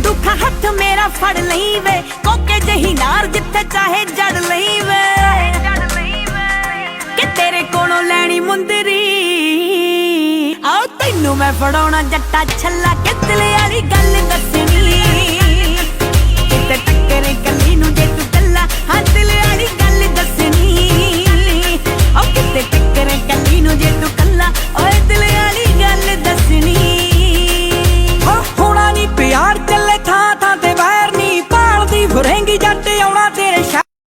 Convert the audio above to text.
दुखा हथ मेरा फड़ लई वे, कोके जही नार जिथे चाहे जड़ लई वे, कि तेरे कोलों लैनी मुंदरी। आओ तैनू मैं फड़ाउणा जट्टा छल्ला, कि दिल वाली गल दस